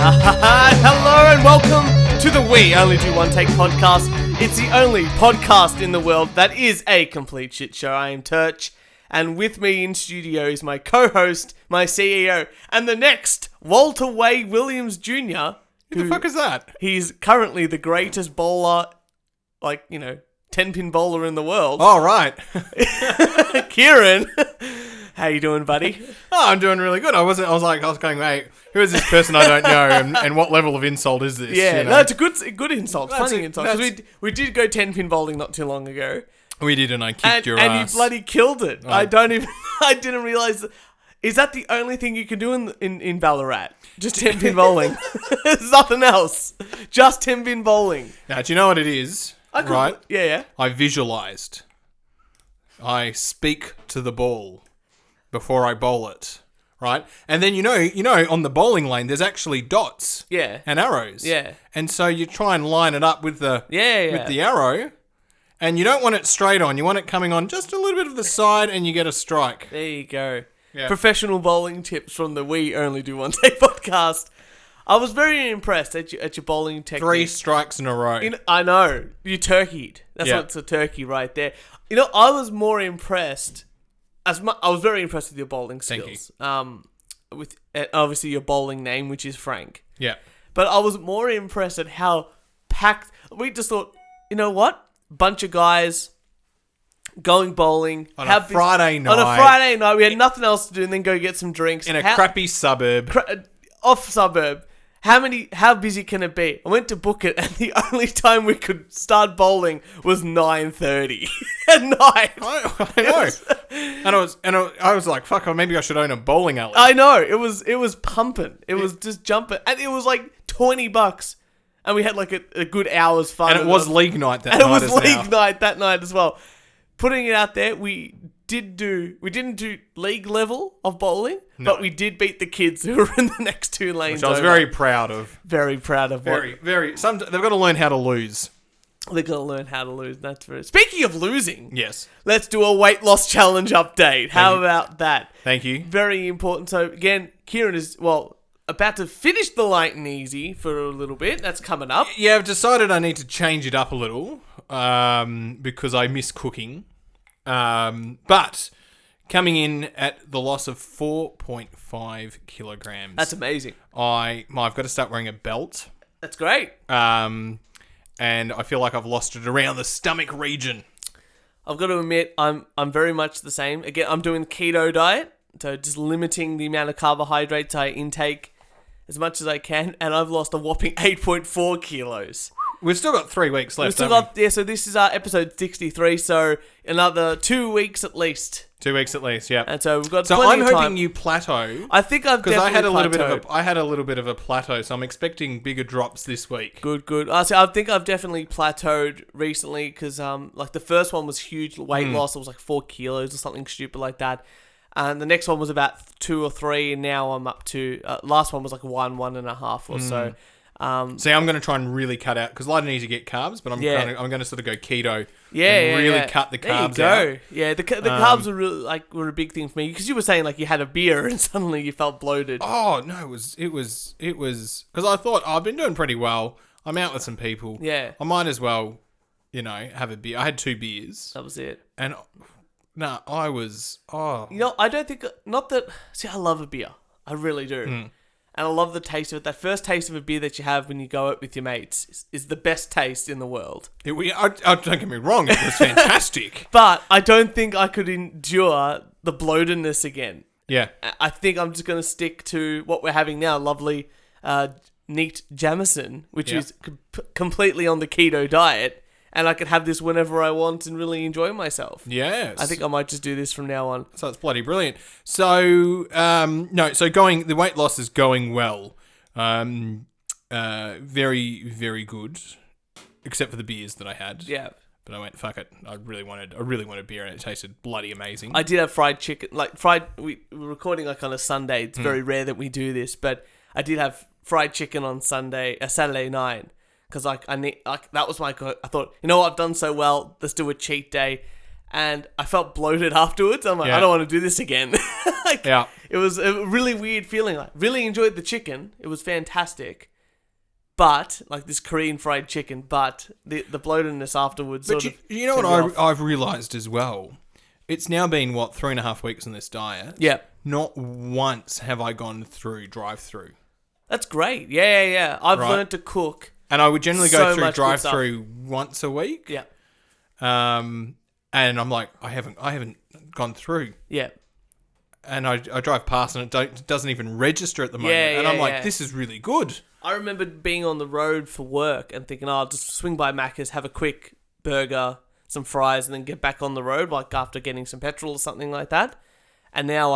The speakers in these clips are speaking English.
Hello and welcome to the We Only Do One Take podcast. It's the only podcast in the world that is a complete shit show. I am Turch, and with me in studio is my co-host, my CEO, and the next Walter Way Williams Jr. Who the fuck is that? He's currently the greatest bowler, 10-pin bowler in the world. Oh, right. Kieran. How you doing, buddy? Oh, I'm doing really good. I was going, mate, who is this person I don't know, and what level of insult is this? Yeah, you know? no, it's a good insult. Funny insult. Because we did go 10-pin bowling not too long ago. We did, and I kicked your ass. And you bloody killed it. Oh. I didn't realise. Is that the only thing you can do in Ballarat? Just 10-pin bowling. There's nothing else. Just 10-pin bowling. Now, do you know what it is? Right? Yeah. I visualised. I speak to the ball before I bowl it, right? And then you know, on the bowling lane, there's actually dots, and arrows, And so you try and line it up with the with the arrow, and you don't want it straight on. You want it coming on just a little bit of the side, and you get a strike. There you go. Yeah. Professional bowling tips from the We Only Do One Take podcast. I was very impressed at your bowling technique. 3 strikes in a row. I know. You turkeyed. That's what's a turkey right there. You know, I was more impressed. I was very impressed with your bowling skills. Thank you. With obviously your bowling name, which is Frank. Yeah. But I was more impressed at how packed. We just thought, you know what? Bunch of guys going bowling on a Friday night. On a Friday night, we had nothing else to do, and then go get some drinks in a crappy suburb. Off suburb. How busy can it be? I went to book it, and the only time we could start bowling was 9:30 at night. I know. I was like, fuck, maybe I should own a bowling alley. I know. It was pumping. It was just jumping. And it was like $20. And we had like a good hour's fun. And it was league night that night. And it was league night that night as well. Putting it out there, we didn't do league level of bowling, but we did beat the kids who were in the next 2 lanes. Which I was very proud of. Very proud of. They've got to learn how to lose. They've got to learn how to lose. That's very. Speaking of losing, yes, let's do a weight loss challenge update. How about that? Thank you. Very important. So again, Kieran is about to finish the light and easy for a little bit. That's coming up. Yeah, I've decided I need to change it up a little because I miss cooking. But coming in at the loss of 4.5 kilograms. That's amazing. I've got to start wearing a belt. That's great. And I feel like I've lost it around the stomach region. I've got to admit, I'm very much the same. Again, I'm doing the keto diet, so just limiting the amount of carbohydrates I intake as much as I can, and I've lost a whopping 8.4 kilos. We've still got 3 weeks left. So this is our episode 63, so another 2 weeks at least. 2 weeks at least, yeah. And so we've got. So I'm hoping time. You plateau. I think I've definitely I had a little bit of a plateau, so I'm expecting bigger drops this week. Good. I think I've definitely plateaued recently because the first one was huge weight loss. It was like 4 kilos or something stupid like that. And the next one was about 2 or 3, and now I'm up to last one was like 1.5 or so. See, I'm going to try and really cut out because I don't need to get carbs, but I'm going to sort of go keto. And really cut the carbs there you go. out. Yeah, the carbs were really were a big thing for me because you were saying like you had a beer and suddenly you felt bloated. Oh no, it was because I thought I've been doing pretty well. I'm out with some people. Yeah, I might as well, have a beer. I had 2 beers. That was it. And I was I don't think not that. See, I love a beer. I really do. And I love the taste of it. That first taste of a beer that you have when you go out with your mates is the best taste in the world. Don't get me wrong, it was fantastic. But I don't think I could endure the bloatedness again. Yeah. I think I'm just going to stick to what we're having now, lovely neat Jameson, which is completely on the keto diet. And I can have this whenever I want and really enjoy myself. Yes. I think I might just do this from now on. So it's bloody brilliant. So, the weight loss is going well. Very, very good. Except for the beers that I had. Yeah. But I went, fuck it. I really wanted beer and it tasted bloody amazing. I did have fried chicken. We were recording on a Sunday. It's very rare that we do this, but I did have fried chicken on Saturday night. Because that was I thought, you know what, I've done so well, let's do a cheat day. and I felt bloated afterwards. I'm like, I don't want to do this again. It was a really weird feeling. Like, really enjoyed the chicken. It was fantastic. But, like this Korean fried chicken, but the bloatedness afterwards you know what I've realised as well? It's now been, 3.5 weeks on this diet? Yeah. Not once have I gone through drive-through. That's great. Yeah. I've learned to cook. And I would generally go through drive-through once a week. Yeah. And I'm like, I haven't gone through. Yeah. And I drive past and it doesn't even register at the moment. And I'm like, this is really good. I remember being on the road for work and thinking, I'll just swing by Macca's, have a quick burger, some fries, and then get back on the road, like after getting some petrol or something like that. And now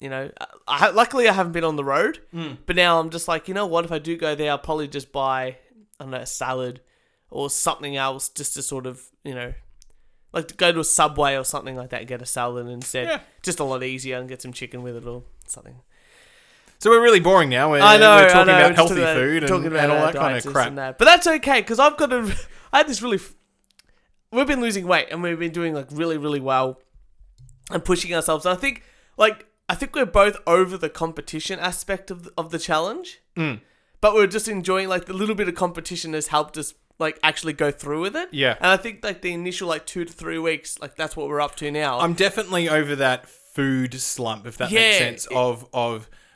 luckily I haven't been on the road, but now I'm just like, you know what, if I do go there, I'll probably just buy, I don't know, a salad or something else just to sort of, like to go to a Subway or something like that and get a salad instead. Yeah. Just a lot easier and get some chicken with it or something. So we're really boring now. We're talking about healthy food and all that kind of crap. But that's okay, because I had this really... We've been losing weight and we've been doing like really, really well and pushing ourselves. And I think we're both over the competition aspect of the challenge. But we're just enjoying like the little bit of competition has helped us like actually go through with it. Yeah. And I think like the initial 2 to 3 weeks, like that's what we're up to now. I'm definitely over that food slump, if that makes sense, of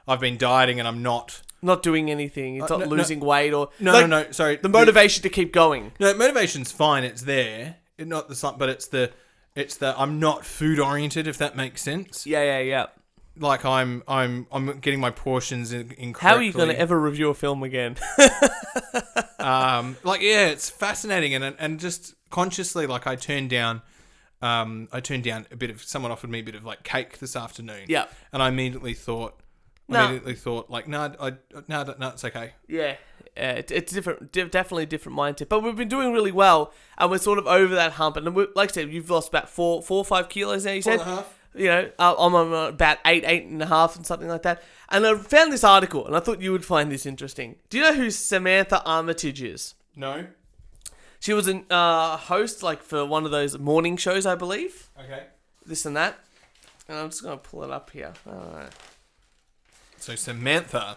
I've been dieting and I'm not doing anything. It's not losing weight or... No, sorry. The motivation to keep going. No, motivation's fine. It's there. It's not the slump, but it's the I'm not food oriented, if that makes sense. Yeah. Like I'm getting my portions incorrectly. How are you going to ever review a film again? It's fascinating and just consciously, like I turned down a bit of... Someone offered me a bit of like cake this afternoon. Yeah. And I immediately thought, like, no, it's okay. Yeah, it's different, definitely a different mindset. But we've been doing really well, and we're sort of over that hump. And like I said, you've lost about 4 or 5 kilos now, you said? 4.5. I'm on about 8.5 and something like that. And I found this article, and I thought you would find this interesting. Do you know who Samantha Armytage is? No. She was a host, like, for one of those morning shows, I believe. Okay. This and that. And I'm just going to pull it up here. So Samantha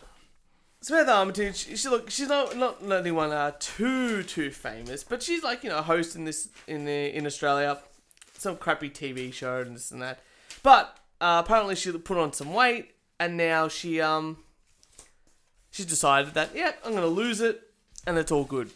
Armytage, she's not anyone too famous, but she's like, a host in Australia, some crappy TV show and this and that. But apparently she put on some weight, and now she's decided that I'm going to lose it, and it's all good.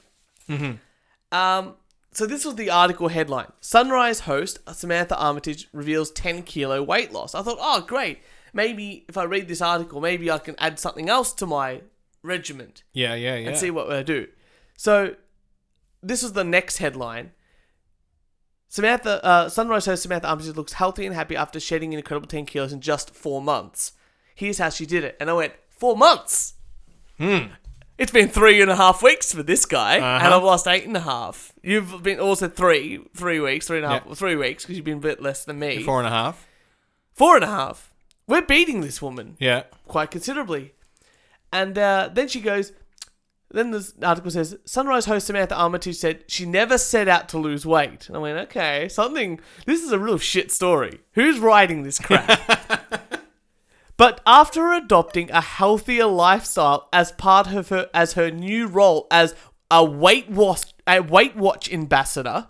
Mm-hmm. So this was the article headline: Sunrise host Samantha Armytage reveals 10 kilo weight loss. I thought, oh great. Maybe if I read this article, maybe I can add something else to my regiment. Yeah. And see what I do. So, this is the next headline. Sunrise host Samantha Armytage looks healthy and happy after shedding an incredible 10 kilos in just 4 months. Here's how she did it. And I went, 4 months? It's been 3.5 weeks for this guy, and I've lost 8.5. You've been also 3 weeks, 3.5, 3 weeks, because you've been a bit less than me. 4.5. 4.5. We're beating this woman. Yeah. Quite considerably. And then she goes... Then this article says, Sunrise host Samantha Armytage said she never set out to lose weight. And I went, okay, this is a real shit story. Who's writing this crap? But after adopting a healthier lifestyle as part of her new role as a Weight Watch ambassador,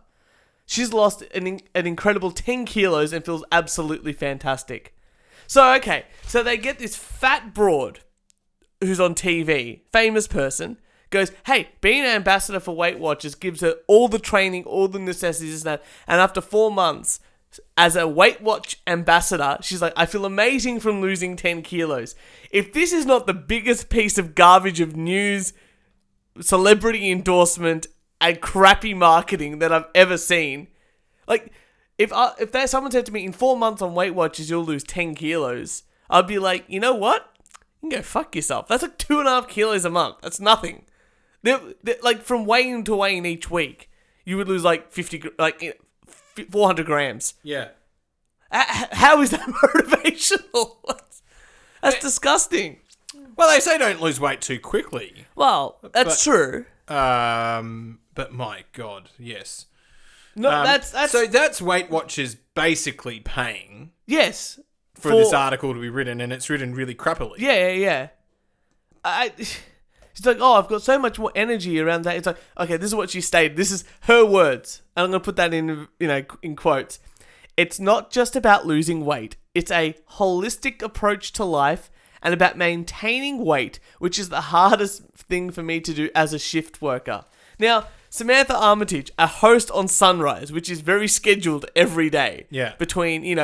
she's lost an incredible 10 kilos and feels absolutely fantastic. So they get this fat broad who's on TV, famous person, goes, hey, being an ambassador for Weight Watchers gives her all the training, all the necessities, and after 4 months, as a Weight Watch ambassador, she's like, I feel amazing from losing 10 kilos. If this is not the biggest piece of garbage of news, celebrity endorsement, and crappy marketing that I've ever seen, like... If someone said to me, in 4 months on Weight Watchers, you'll lose 10 kilos, I'd be like, you know what? You can go fuck yourself. That's like 2.5 kilos a month. That's nothing. Like, from weighing to weighing each week, you would lose like 400 grams. Yeah. How is that motivational? That's disgusting. Well, they say don't lose weight too quickly. Well, that's true. But my God, yes. No, that's so that's Weight Watchers basically paying. Yes. For this article to be written, and it's written really crappily. Yeah. She's like, I've got so much more energy around that. It's like, okay, this is what she stated. This is her words. And I'm going to put that in quotes. It's not just about losing weight. It's a holistic approach to life and about maintaining weight, which is the hardest thing for me to do as a shift worker. Now, Samantha Armytage, a host on Sunrise, which is very scheduled every day. Yeah. Between,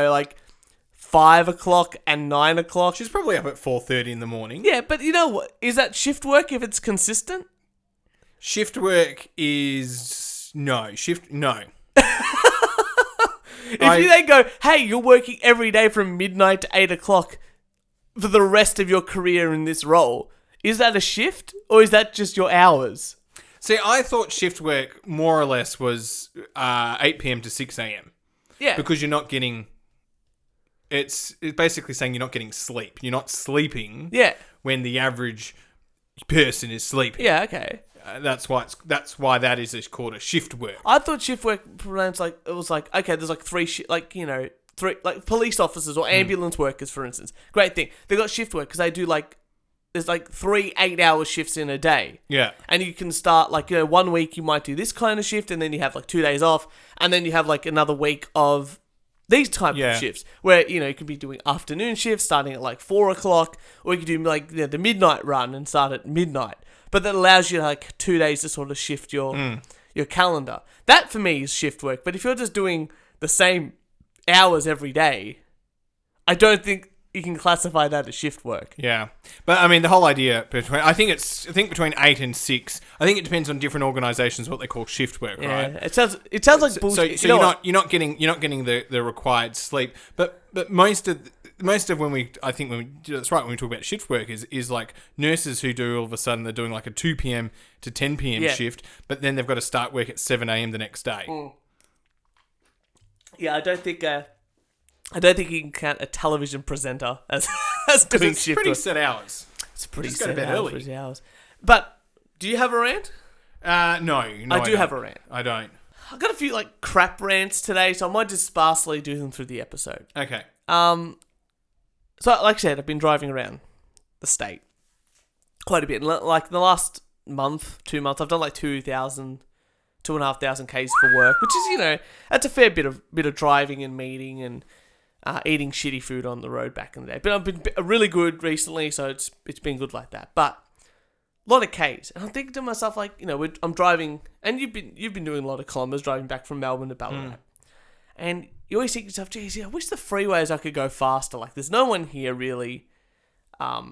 5 o'clock and 9 o'clock. She's probably up at 4:30 in the morning. Yeah, but you know what? Is that shift work if it's consistent? Shift work is... No. No. If you then go, hey, you're working every day from midnight to 8 o'clock for the rest of your career in this role, is that a shift or is that just your hours? See, I thought shift work more or less was 8 p.m. to 6 a.m. Yeah. Because you're not getting... It's basically saying you're not getting sleep. You're not sleeping. Yeah. When the average person is sleeping. Yeah. Okay. That's why that is called a shift work. I thought shift work pronounced okay, there's like three police officers or ambulance workers, for instance. Great thing. They got shift work because they do there's 3 8-hour shifts in a day. Yeah. And you can start 1 week you might do this kind of shift and then you have 2 days off and then you have another week of these type of shifts where, you could be doing afternoon shifts starting at 4 o'clock or you could do the midnight run and start at midnight. But that allows you 2 days to sort of shift your calendar. That for me is shift work. But if you're just doing the same hours every day, I don't think you can classify that as shift work. Yeah. But I mean the whole idea I think between 8 and 6. I think it depends on different organizations what they call shift work, right? It sounds like bullshit. So you're not getting the required sleep. But most of when we that's right when we talk about shift work is nurses who do all of a sudden they're doing a 2 p.m. to 10 p.m. shift, but then they've got to start work at 7 a.m. the next day. Yeah, I don't think you can count a television presenter as doing shift work. It's pretty set hours. It's pretty set set early. hours. But do you have a rant? No, I do have a rant. I don't. I've got a few crap rants today, so I might just sparsely do them through the episode. Okay. So like I said, I've been driving around the state quite a bit. Like the last month, 2 months, I've done 2,500 Ks for work, which is, that's a fair bit of driving and meeting and eating shitty food on the road back in the day. But I've been really good recently, so it's been good like that. But a lot of Ks, and I'm thinking to myself, I'm driving, and you've been doing a lot of kilometers driving back from Melbourne to Ballarat, and you always think to yourself, geez, I wish the freeways I could go faster. There's no one here really. I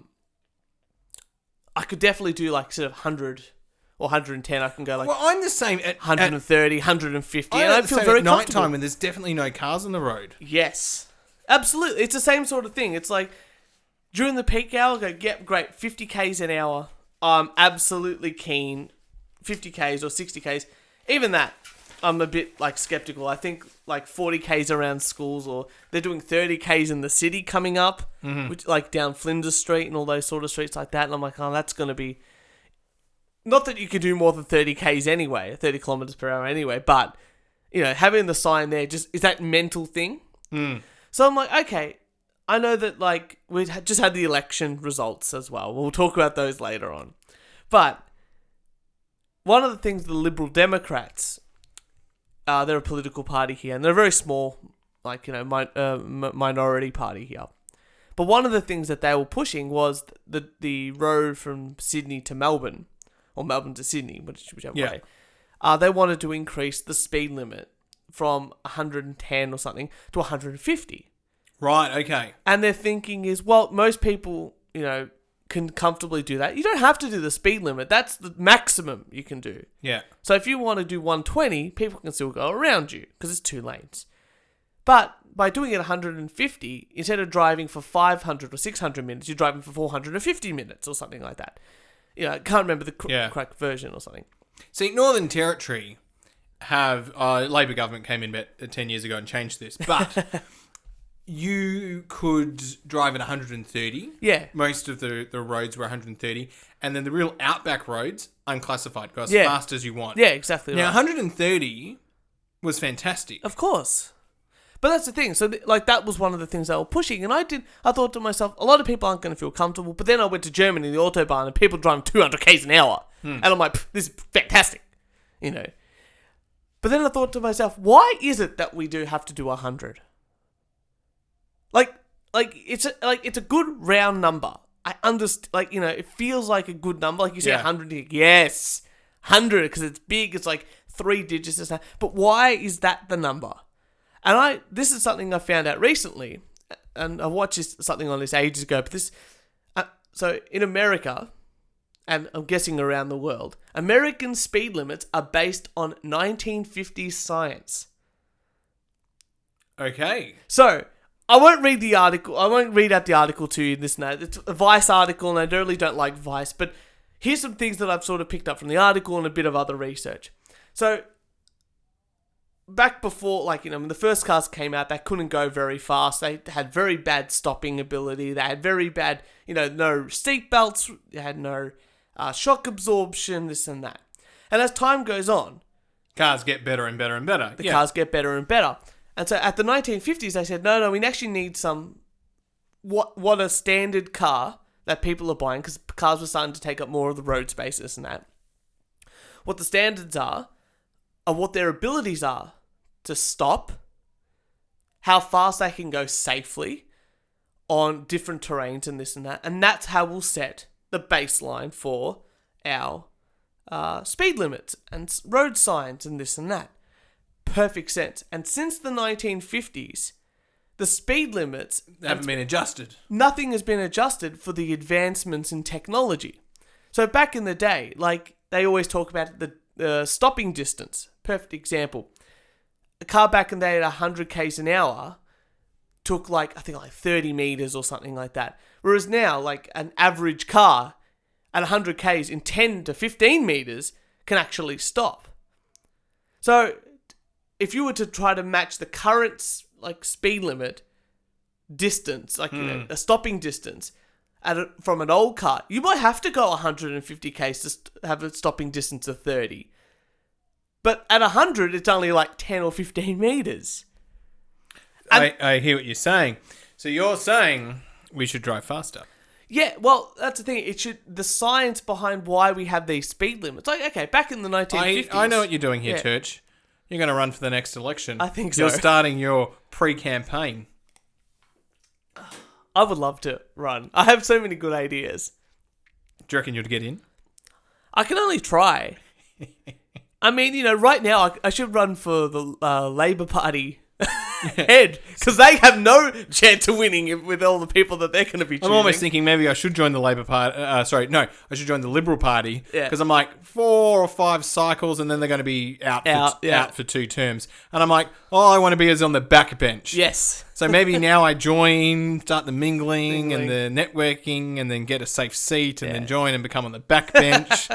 could definitely do sort of 100 or 110. I can go Well, I'm the same at 130, 150, and I feel very at comfortable. night time when there's definitely no cars on the road. Yes, absolutely. It's the same sort of thing. It's during the peak hour, I go, yep, great, 50 Ks an hour. I'm absolutely keen. 50 Ks or 60 Ks, even that. I'm a bit skeptical. I think 40 Ks around schools, or they're doing 30 Ks in the city coming up, which down Flinders Street and all those sort of streets like that. And I'm that's going to be, not that you could do more than 30 Ks anyway, 30 kilometers per hour anyway, but having the sign there just is that mental thing. So I'm okay, I know that we just had the election results as well. We'll talk about those later on, but one of the things the Liberal Democrats. They're a political party here, and they're a very small, minority party here. But one of the things that they were pushing was the road from Sydney to Melbourne, or Melbourne to Sydney, whichever way. They wanted to increase the speed limit from 110 or something to 150. Right, okay. And their thinking is, well, most people, can comfortably do that. You don't have to do the speed limit. That's the maximum you can do. Yeah. So if you want to do 120, people can still go around you because it's 2 lanes. But by doing it 150, instead of driving for 500 or 600 minutes, you're driving for 450 minutes or something like that. I can't remember the correct version or something. See, Northern Territory have... Labor government came in about 10 years ago and changed this, but... You could drive at 130. Yeah. Most of the roads were 130. And then the real outback roads, unclassified. Go as fast as you want. Yeah, exactly now, 130 was fantastic. Of course. But that's the thing. So, that was one of the things they were pushing. And I thought to myself, a lot of people aren't going to feel comfortable. But then I went to Germany, the Autobahn, and people driving 200 k's an hour. And I'm like, this is fantastic. But then I thought to myself, why is it that we do have to do 100? It's a good round number. I understand, it feels like a good number. Like you say, 100, yes, 100, because it's big. It's like 3 digits. But why is that the number? And this is something I found out recently, and I watched something on this ages ago. But so in America, and I'm guessing around the world, American speed limits are based on 1950s science. Okay. So I won't read the article. I won't read out the article to you. It's a Vice article, and I really don't like Vice. But here's some things that I've sort of picked up from the article and a bit of other research. So back before, when the first cars came out, they couldn't go very fast. They had very bad stopping ability. They had very bad, no seat belts. They had no shock absorption, this and that. And as time goes on, cars get better and better and better. The cars get better and better. And so at the 1950s, they said, no, we actually need some, what a standard car that people are buying, because cars were starting to take up more of the road spaces and that. What the standards are what their abilities are to stop, how fast they can go safely on different terrains and this and that. And that's how we'll set the baseline for our speed limits and road signs and this and that. Perfect sense. And since the 1950s, the speed limits haven't been adjusted. Nothing has been adjusted for the advancements in technology. So back in the day, they always talk about the stopping distance. Perfect example. A car back in the day at 100 k's an hour took 30 meters or something like that. Whereas now, an average car at 100 k's in 10 to 15 meters can actually stop. So if you were to try to match the current speed limit distance, a stopping distance from an old car, you might have to go 150 k's to have a stopping distance of 30. But at 100, it's only 10 or 15 meters. I hear what you're saying. So you're saying we should drive faster. Yeah, well, that's the thing. The science behind why we have these speed limits. Okay, back in the 1950s. I know what you're doing here, Turch. You're going to run for the next election. I think so. You're starting your pre-campaign. I would love to run. I have so many good ideas. Do you reckon you'd get in? I can only try. I mean, right now, I should run for the Labour Party head, because they have no chance of winning with all the people that they're going to be choosing. I'm almost thinking maybe I should join the Labour Party. I should join the Liberal Party, because I'm 4 or 5 cycles, and then they're going to be out for 2 terms. And I'm like, I want to be on the back bench. Yes. So maybe now I join, start the mingling and the networking, and then get a safe seat, and then join and become on the back bench.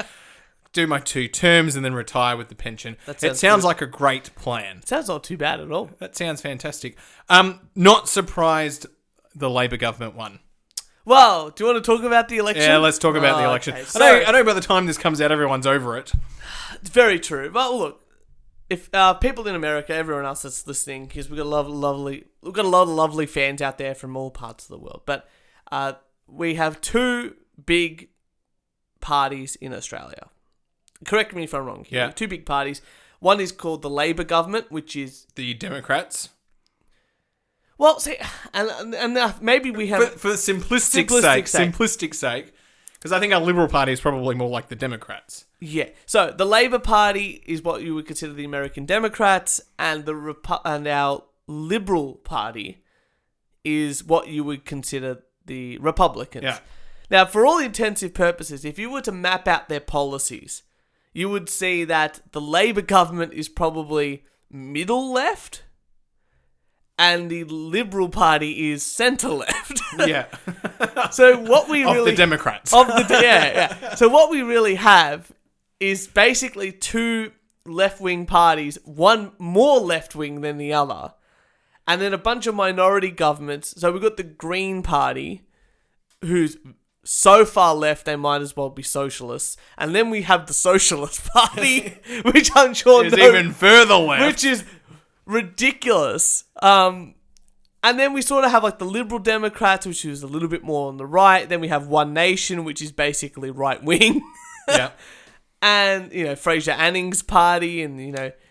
Do my 2 terms and then retire with the pension. It sounds like a great plan. Sounds not too bad at all. That sounds fantastic. Not surprised the Labor government won. Well, do you want to talk about the election? Yeah, let's talk about the election. Okay. I know by the time this comes out, everyone's over it. It's very true. But look, if people in America, everyone else that's listening, because we've got a lot of lovely fans out there from all parts of the world. But we have 2 big parties in Australia. Correct me if I'm wrong here. Yeah. 2 big parties. One is called the Labor government, which is the Democrats. Well, see, and maybe we have for simplistic sake, because I think our Liberal Party is probably more like the Democrats. Yeah. So the Labor Party is what you would consider the American Democrats, and and our Liberal Party is what you would consider the Republicans. Yeah. Now, for all intensive purposes, if you were to map out their policies, you would see that the Labor government is probably middle left, and the Liberal Party is centre left. Yeah. So what we of the Democrats. Yeah. So what we really have is basically 2 left-wing parties, one more left-wing than the other, and then a bunch of minority governments. So we've got the Green Party, who's so far left they might as well be socialists, and then we have the Socialist Party, which I'm sure is even further left, ridiculous. And then we sort of have like the Liberal Democrats, which is a little bit more on the right. Then we have One Nation, which is basically right wing. Yeah. And, Fraser Anning's party and,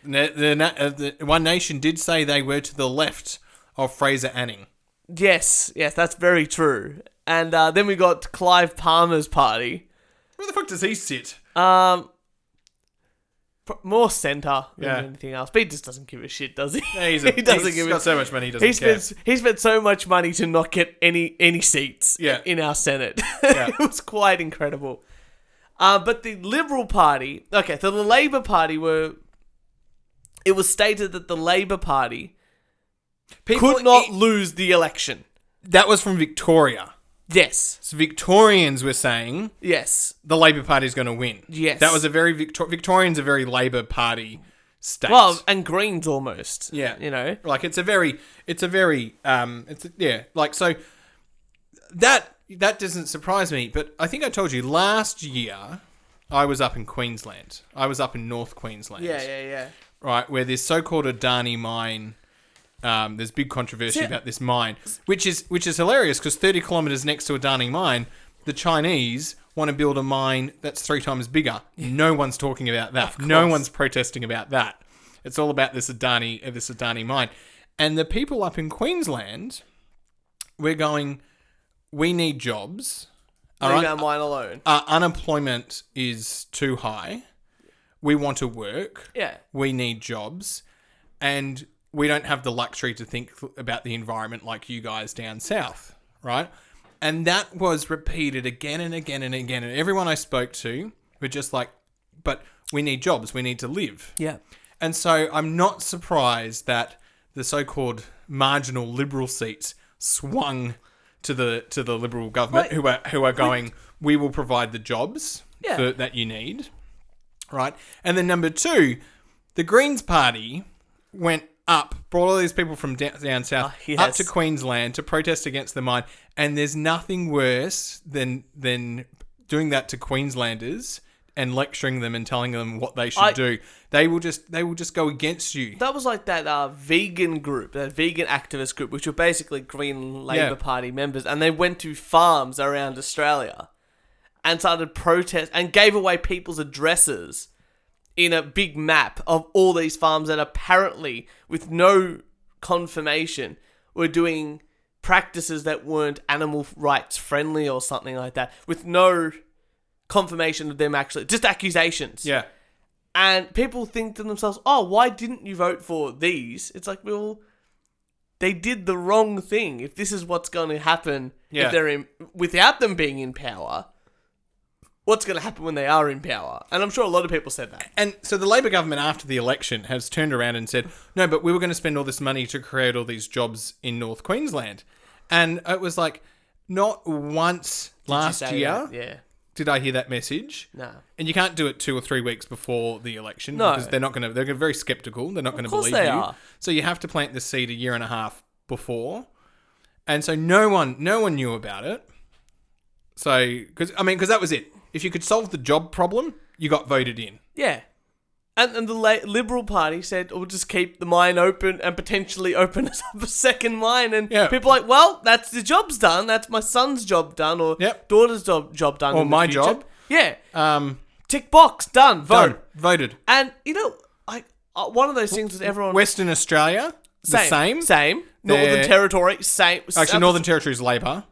The One Nation did say they were to the left of Fraser Anning. Yes, that's very true. And then we got Clive Palmer's party. Where the fuck does he sit? More centre than anything else. But he just doesn't give a shit, does he? Yeah, he's got so much money, he doesn't care. He spent so much money to not get any seats in our Senate. Yeah. It was quite incredible. But the Liberal Party... Okay, so the Labour Party it was stated that the Labour Party could not lose the election. That was from Victoria. Yes. So Victorians were saying... Yes. The Labour Party is going to win. Yes. That was a very... Victorians a very Labour Party state. Well, and Greens almost. Yeah. Like, it's a very... so... That doesn't surprise me, but I think I told you last year I was up in Queensland. I was up in North Queensland. Yeah. Right, where this so-called Adani mine... there's big controversy about this mine, which is hilarious because 30 kilometres next to Adani mine, the Chinese want to build a mine that's 3 times bigger. No one's talking about that. No one's protesting about that. It's all about this Adani mine. And the people up in Queensland, we're going, we need jobs. Leave our mine alone. Unemployment is too high. We want to work. Yeah. We need jobs. And... we don't have the luxury to think about the environment like you guys down south, right? And that was repeated again and again and again. And everyone I spoke to were just like, but we need jobs. We need to live. Yeah. And so I'm not surprised that the so-called marginal Liberal seats swung to the Liberal government who are going, we will provide the jobs that you need, right? And then number 2, the Greens Party brought all these people from down south up to Queensland to protest against the mine, and there's nothing worse than doing that to Queenslanders and lecturing them and telling them what they should do. They will just go against you. That was like that vegan group, that vegan activist group, which were basically Green Labour Party members, and they went to farms around Australia and started protest and gave away people's addresses in a big map of all these farms that apparently, with no confirmation, were doing practices that weren't animal rights friendly or something like that, with no confirmation of them actually, just accusations. Yeah. And people think to themselves, oh, why didn't you vote for these? It's like, well, they did the wrong thing. If this is what's going to happen if they're without them being in power... what's going to happen when they are in power? And I'm sure a lot of people said that. And so the Labor government after the election has turned around and said, no, but we were going to spend all this money to create all these jobs in North Queensland. And it was like, not once last year did I hear that message. No. And you can't do it 2 or 3 weeks before the election. No. Because they're very skeptical. They're not going to believe you. Are. So you have to plant the seed 1.5 years before. And so no one knew about it. So, because that was it. If you could solve the job problem, you got voted in. Yeah. And the Liberal Party said, we'll just keep the mine open and potentially open us up a second mine. And people are like, well, that's the job's done. That's my son's job done or daughter's job done. Or my job. Yeah. Tick box, done, vote. Done. Voted. And, one of those things was everyone... Western Australia, same. Same. Northern Territory, same. Actually, Northern Territory is Labor.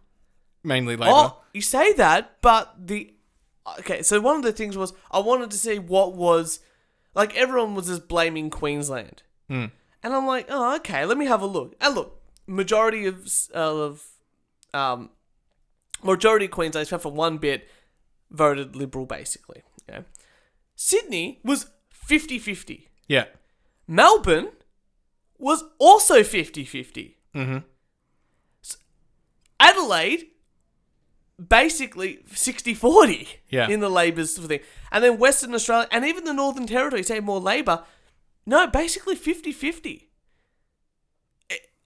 Mainly Labor. Oh, you say that, but okay, so one of the things was I wanted to see what was... like, everyone was just blaming Queensland. Mm. And I'm like, oh, okay, let me have a look. And look, majority of Queensland, except for one bit, voted Liberal, basically. Yeah. Sydney was 50-50. Yeah. Melbourne was also 50-50. Mm-hmm. Adelaide... basically 60-40 in the Labour's thing. And then Western Australia, and even the Northern Territory, say more Labour, no, basically 50-50.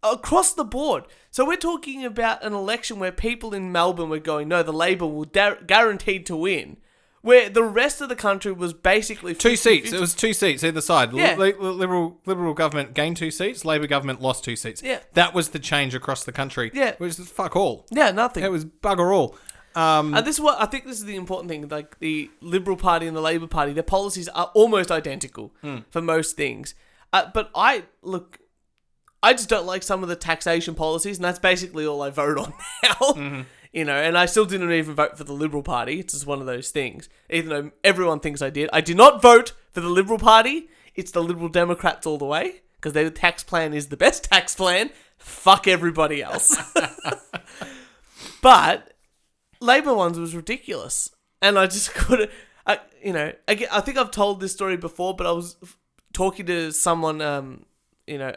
Across the board. So we're talking about an election where people in Melbourne were going, no, the Labour will guaranteed to win. Where the rest of the country was basically 2 seats. It was 2 seats either side. Yeah. Liberal government gained 2 seats. Labor government lost 2 seats. Yeah. That was the change across the country. Yeah. Which is fuck all. Yeah, nothing. It was bugger all. And this is what I think. This is the important thing. Like the Liberal Party and the Labor Party, their policies are almost identical for most things. But I just don't like some of the taxation policies, and that's basically all I vote on now. Mm-hmm. You know, and I still didn't even vote for the Liberal Party. It's just one of those things. Even though everyone thinks I did. I did not vote for the Liberal Party. It's the Liberal Democrats all the way. Because their tax plan is the best tax plan. Fuck everybody else. But Labor ones was ridiculous. And I just couldn't... I think I've told this story before, but I was talking to someone,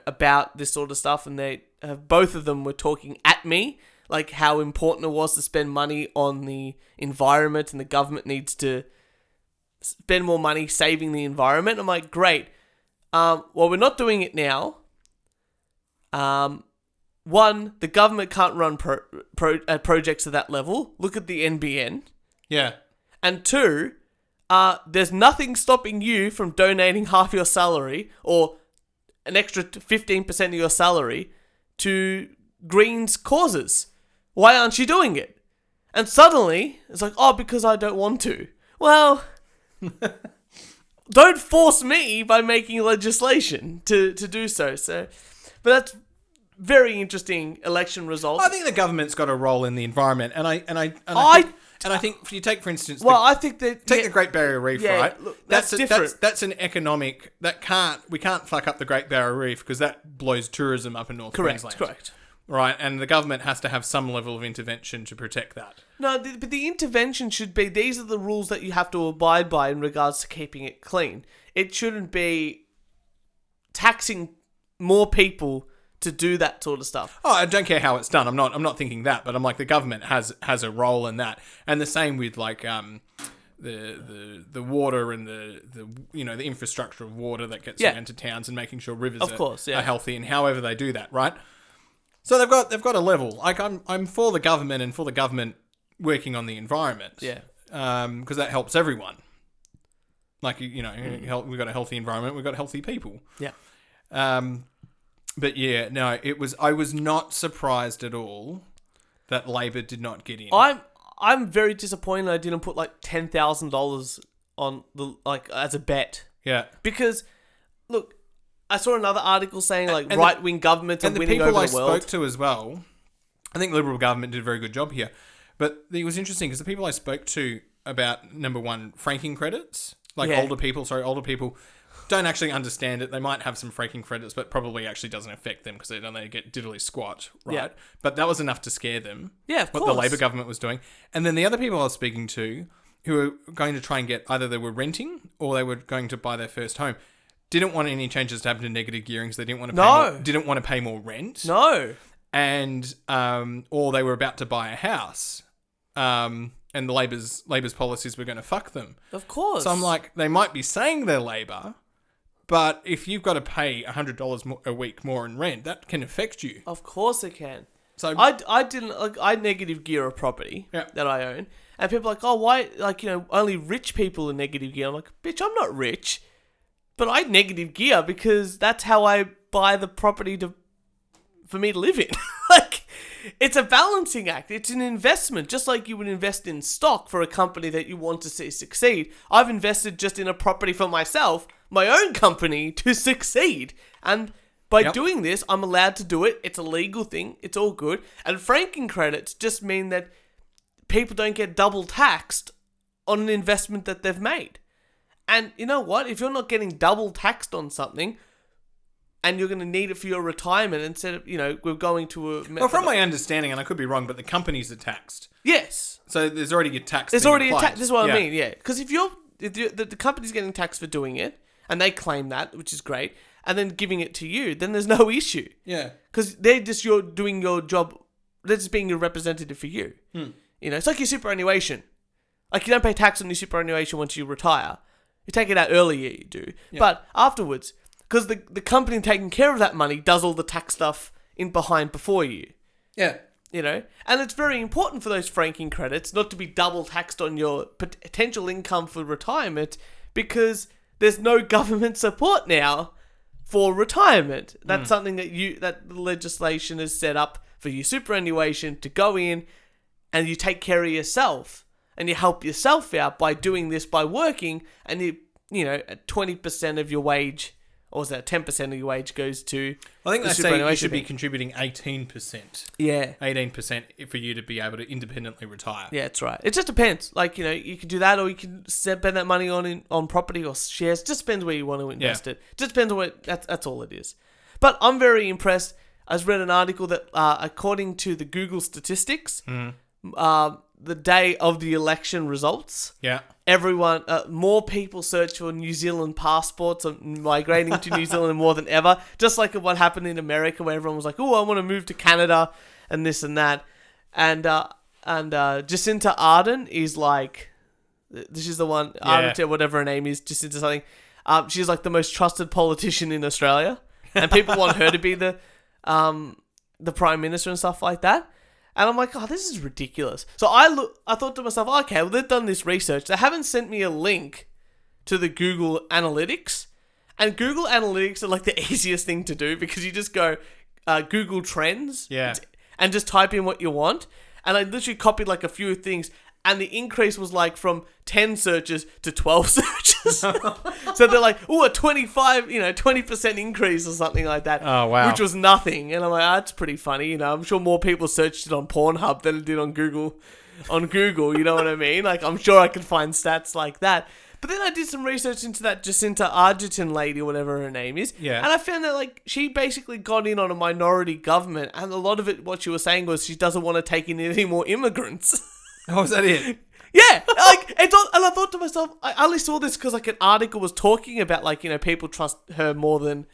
about this sort of stuff, and they both of them were talking at me. Like how important it was to spend money on the environment and the government needs to spend more money saving the environment. I'm like, great. Well, we're not doing it now. One, the government can't run projects at that level. Look at the NBN. Yeah. And two, there's nothing stopping you from donating half your salary or an extra 15% of your salary to Greens causes. Why aren't you doing it? And suddenly, it's like, oh, because I don't want to. Well, don't force me by making legislation to do so. But that's very interesting election result. I think the government's got a role in the environment, and I think if you take, for instance, I think that the Great Barrier Reef, right? Look, that's different. That's an economic we can't fuck up the Great Barrier Reef because that blows tourism up in North Queensland. Correct. Right, and the government has to have some level of intervention to protect that. No, but the intervention should be, these are the rules that you have to abide by in regards to keeping it clean. It shouldn't be taxing more people to do that sort of stuff. Oh, I don't care how it's done. I'm not thinking that, but I'm like, the government has a role in that. And the same with like the water and the infrastructure of water that gets into towns and making sure rivers are healthy, and however they do that, right? So they've got a level. Like I'm for the government and for the government working on the environment. Yeah. Because that helps everyone. Like we've got a healthy environment, we've got healthy people. Yeah. But yeah, no, I was not surprised at all that Labor did not get in. I'm very disappointed I didn't put like $10,000 on as a bet. Yeah. Because look, I saw another article saying right-wing governments are winning over the world. And the people I spoke to as well, I think Liberal government did a very good job here. But it was interesting because the people I spoke to about, number one, franking credits, older people don't actually understand it. They might have some franking credits, but probably actually doesn't affect them because they don't get diddly squat, right? Yeah. But that was enough to scare them. Yeah, of course. What the Labor government was doing. And then the other people I was speaking to who were going to try and get, either they were renting or they were going to buy their first home, didn't want any changes to happen to negative gearing because they didn't want to pay more rent. No. And or they were about to buy a house. And the Labor's policies were going to fuck them. Of course. So I'm like, they might be saying they're Labor, but if you've got to pay $100 a week more in rent, that can affect you. Of course it can. So I negative gear a property that I own, and people are like, oh, why? Only rich people are negative gear. I'm like, bitch, I'm not rich, but I negative gear because that's how I buy the property for me to live in. It's a balancing act. It's an investment, just like you would invest in stock for a company that you want to see succeed. I've invested just in a property for myself, my own company, to succeed. And by doing this, I'm allowed to do it. It's a legal thing. It's all good. And franking credits just mean that people don't get double taxed on an investment that they've made. And you know what? If you're not getting double taxed on something, and you're going to need it for your retirement instead of, we're going to a... Well, from my understanding, and I could be wrong, but the companies are taxed. Yes. So there's already a tax. There's already a tax. This is what I mean, yeah. Because if the company's getting taxed for doing it, and they claim that, which is great, and then giving it to you, then there's no issue. Yeah. Because they're just doing your job, they're just being your representative for you. It's like your superannuation. Like, you don't pay tax on your superannuation once you retire. You take it out earlier, you do. Yeah. But afterwards... Because the company taking care of that money does all the tax stuff in behind before you. Yeah. And it's very important for those franking credits not to be double taxed on your potential income for retirement, because there's no government support now for retirement. That's something that the legislation is set up for your superannuation to go in, and you take care of yourself and you help yourself out by doing this, by working, and you 20% of your wage, or is that 10% of your wage goes to... I think they say you should be contributing 18%. Yeah. 18% for you to be able to independently retire. Yeah, that's right. It just depends. Like, you can do that, or you can spend that money on property or shares. It just depends where you want to invest it. Just depends on what... That's all it is. But I'm very impressed. I read an article that, according to the Google statistics, the day of the election results... Yeah. Everyone, more people search for New Zealand passports and migrating to New Zealand more than ever. Just like what happened in America, where everyone was like, "Oh, I want to move to Canada," and this and that. And Jacinta Ardern is like, this is the one, Ardern, whatever her name is, Jacinta something. She's like the most trusted politician in Australia, and people want her to be the Prime Minister and stuff like that. And I'm like, oh, this is ridiculous. So I thought to myself, okay, well, they've done this research. They haven't sent me a link to the Google Analytics. And Google Analytics are like the easiest thing to do, because you just go Google Trends and just type in what you want. And I literally copied like a few things, and the increase was like from 10 searches to 12 searches. So they're like, oh, a 20% increase or something like that. Oh, wow. Which was nothing. And I'm like, that's pretty funny. I'm sure more people searched it on Pornhub than it did on Google. You know what I mean? Like, I'm sure I could find stats like that. But then I did some research into that Jacinta Ardern lady, whatever her name is. Yeah. And I found that, like, she basically got in on a minority government. And a lot of it, what she was saying was she doesn't want to take in any more immigrants. Oh, is that it? Yeah, like, and I thought to myself, I only saw this because, like, an article was talking about, like, people trust her more than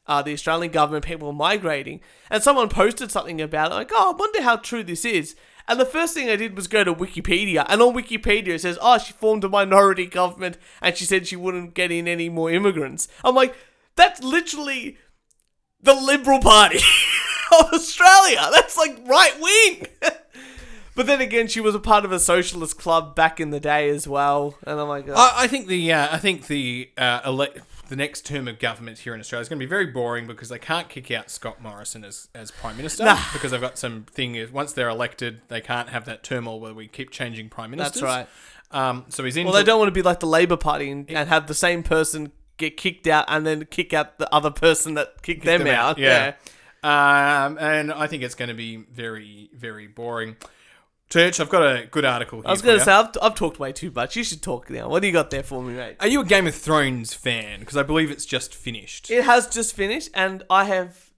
the Australian government, people migrating, and someone posted something about it, like, oh, I wonder how true this is. And the first thing I did was go to Wikipedia, and on Wikipedia it says, oh, she formed a minority government, and she said she wouldn't get in any more immigrants. I'm like, that's literally the Liberal Party of Australia. That's, like, right wing. But then again, she was a part of a socialist club back in the day as well, and I'm like, I think the next term of government here in Australia is going to be very boring, because they can't kick out Scott Morrison as Prime Minister, because they've got some thing. Once they're elected, they can't have that turmoil where we keep changing prime ministers. That's right. So he's in. Well, they don't want to be like the Labor Party and have the same person get kicked out and then kick out the other person that kicked them out. Yeah. And I think it's going to be very, very boring. Turch, I've got a good article here. I was going to say, I've talked way too much. You should talk now. What do you got there for me, mate? Are you a Game of Thrones fan? Because I believe it's just finished. It has just finished, and I have,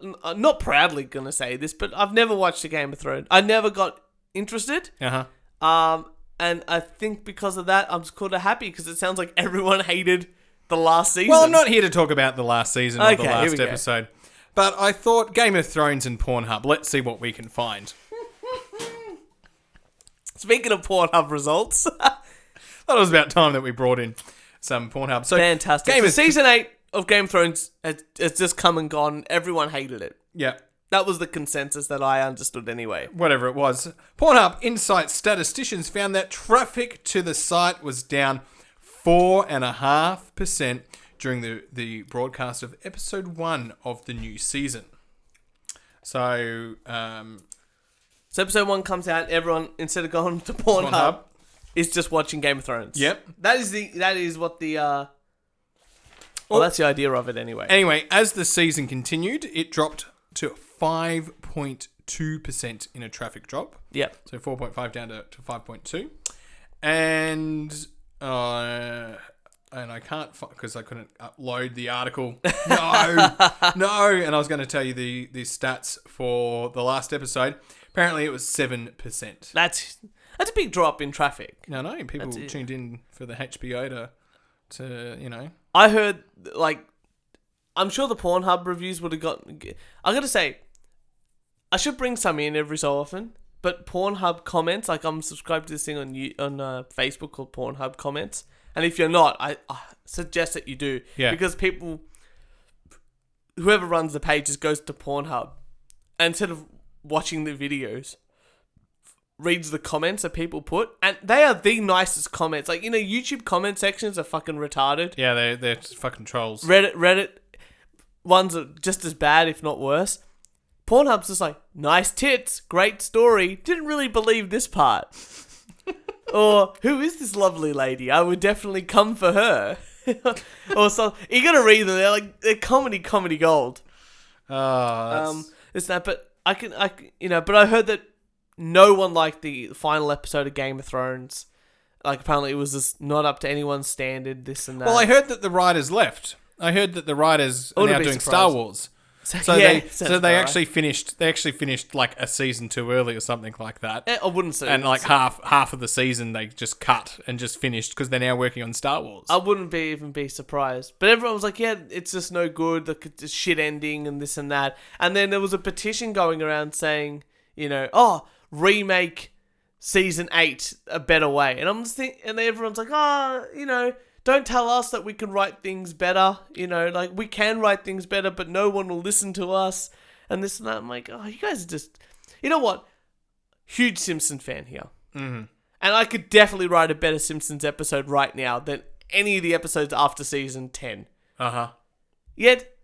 not proudly going to say this, but I've never watched a Game of Thrones. I never got interested. Uh-huh. And I think because of that, I'm kind of happy, because it sounds like everyone hated the last season. Well, I'm not here to talk about the last season or the last episode. But I thought Game of Thrones and Pornhub, let's see what we can find. Speaking of Pornhub results, thought it was about time that we brought in some Pornhub. So fantastic. Season 8 of Game of Thrones has just come and gone. Everyone hated it. Yeah. That was the consensus that I understood anyway. Whatever it was. Pornhub Insight statisticians found that traffic to the site was down 4.5% during the broadcast of episode 1 of the new season. So, So episode 1 comes out, everyone, instead of going to Pornhub, is just watching Game of Thrones. Yep. That's the idea of it anyway. Anyway, as the season continued, it dropped to 5.2% in a traffic drop. Yep. So 4.5 down to 5.2. And I can't, because I couldn't upload the article. No. And I was going to tell you the stats for the last episode. Apparently, it was 7%. That's a big drop in traffic. No, people tuned in for the HBO to. I heard, like, I'm sure the Pornhub reviews would have gotten. I got to say, I should bring some in every so often. But Pornhub comments, like, I'm subscribed to this thing on Facebook called Pornhub Comments, and if you're not, I suggest that you do. Yeah. Because whoever runs the page just goes to Pornhub, and instead of watching the videos, reads the comments that people put, and they are the nicest comments. Like, YouTube comment sections are fucking retarded. Yeah, they're fucking trolls. Reddit ones are just as bad, if not worse. Pornhub's just like, nice tits, great story, didn't really believe this part. Or, who is this lovely lady? I would definitely come for her. Or so, you gotta read them, they're comedy gold. It's that, but but I heard that no one liked the final episode of Game of Thrones. Like, apparently it was just not up to anyone's standard, this and that. Well, I heard that the writers left. I heard that the writers are now doing Star Wars. So they actually finished like a season too early or something like that. I wouldn't say. And like half of the season they just cut and just finished because they're now working on Star Wars. I wouldn't even be surprised. But everyone was like, yeah, it's just no good. The shit ending and this and that. And then there was a petition going around saying, remake season 8 a better way. And I'm just thinking, and everyone's like, don't tell us that we can write things better. Like, we can write things better, but no one will listen to us. And this and that. I'm like, you guys are just... You know what? Huge Simpsons fan here. Mm-hmm. And I could definitely write a better Simpsons episode right now than any of the episodes after season 10. Uh-huh. Yet,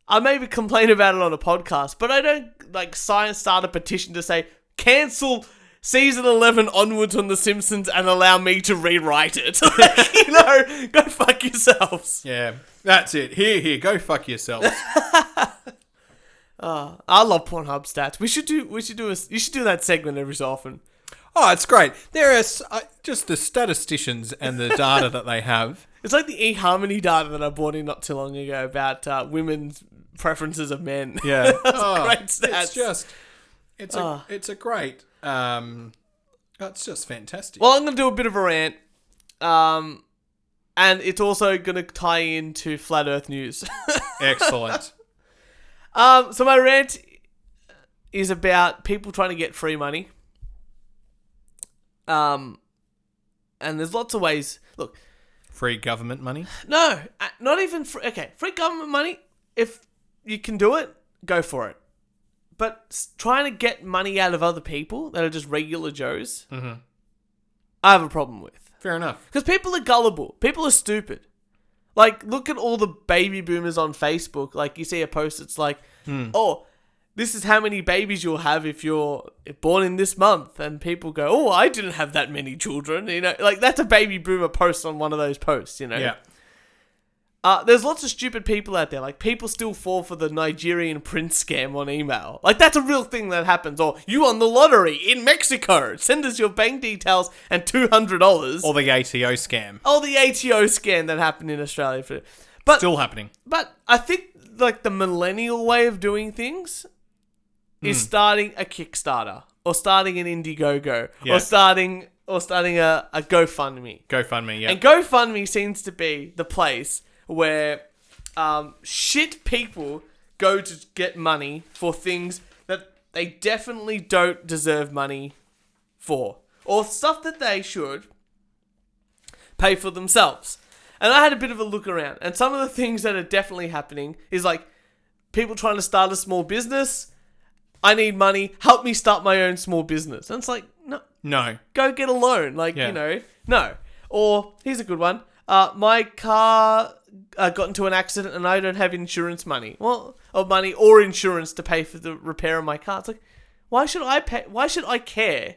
I maybe complain about it on a podcast, but I don't, start a petition to say, cancel season 11 onwards on The Simpsons and allow me to rewrite it. Go fuck yourselves. Yeah, that's it. Here, go fuck yourselves. I love Pornhub stats. You should do that segment every so often. Oh, it's great. There are just the statisticians and the data that they have. It's like the eHarmony data that I bought in not too long ago about women's preferences of men. Yeah, great stats. It's a great. That's just fantastic. Well, I'm going to do a bit of a rant. And it's also going to tie into Flat Earth news. Excellent. So my rant is about people trying to get free money. And there's lots of ways. Look. Free government money? No, not even free. Okay, free government money. If you can do it, go for it. But trying to get money out of other people that are just regular Joes, I have a problem with. Fair enough. Because people are gullible. People are stupid. Like, look at all the baby boomers on Facebook. Like, you see a post that's like, this is how many babies you'll have if you're born in this month. And people go, I didn't have that many children. Like, that's a baby boomer post on one of those posts, Yeah. There's lots of stupid people out there. Like, people still fall for the Nigerian prince scam on email. Like, that's a real thing that happens. Or, you won the lottery in Mexico. Send us your bank details and $200. Or the ATO scam. Oh, the ATO scam that happened in Australia. But still happening. But I think, the millennial way of doing things is starting a Kickstarter. Or starting an Indiegogo. Yeah. Or starting a GoFundMe. GoFundMe, yeah. And GoFundMe seems to be the place where shit people go to get money for things that they definitely don't deserve money for. Or stuff that they should pay for themselves. And I had a bit of a look around. And some of the things that are definitely happening is people trying to start a small business. I need money. Help me start my own small business. And it's like, no. Go get a loan. No. Or, here's a good one. My car got into an accident and I don't have insurance money. Or insurance to pay for the repair of my car. It's like, why should I care